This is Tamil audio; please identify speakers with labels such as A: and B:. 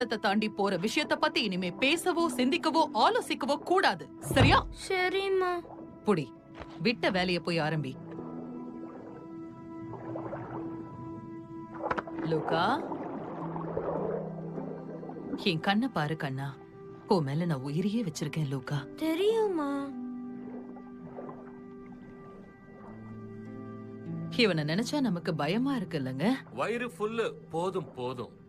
A: தாண்டி போற விஷயத்த பத்தி இனிமே பேசவோ சிந்திக்கவோ ஆலோசிக்கவோ கூடாது. சரியா?
B: சரிம்மா.
A: புடி, விட்ட வேலைய போய் ஆரம்பி. லூகா, என் கண்ண பாரு கண்ணா. உன் மேல நான் உயிரையே வச்சிருக்கேன் லூகா.
B: தெரியுமா?
A: இவனை நினைச்சா நமக்கு பயமா இருக்கு இல்லங்க?
C: வயிறு ஃபுல்லு. போதும் போதும்.